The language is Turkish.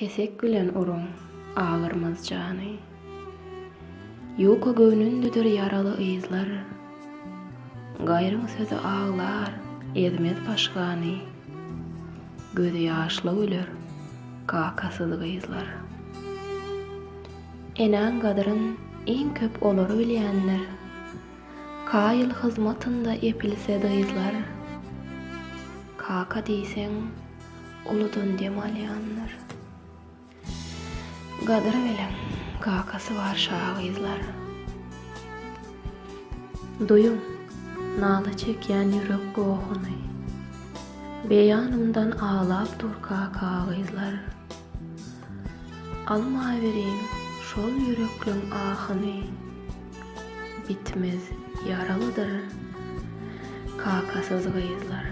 kesek bilen urun ağırmaz jany. Ýoka göwnündedir yaraly yzlar. Gaýryň sözi ağlar, ezmez başgany. Gözi ýaşly güler, kakasyz gyzlar. Enan gadyryn iň köp olary bilýänler. Kaýyl hyzmatynda epilse dyzlar. Kaka diýseň, uludan dem alýanlar. Gadyr bilen kakasy bar şagyzlar. Duyum, naly çekýän ýürek gohuny. Beýanymdan ağlap dur kakagyzlar. Alma bereyim şol ýürekliň ahyny. Bitmez yaralydyr kakasyz gyzlar.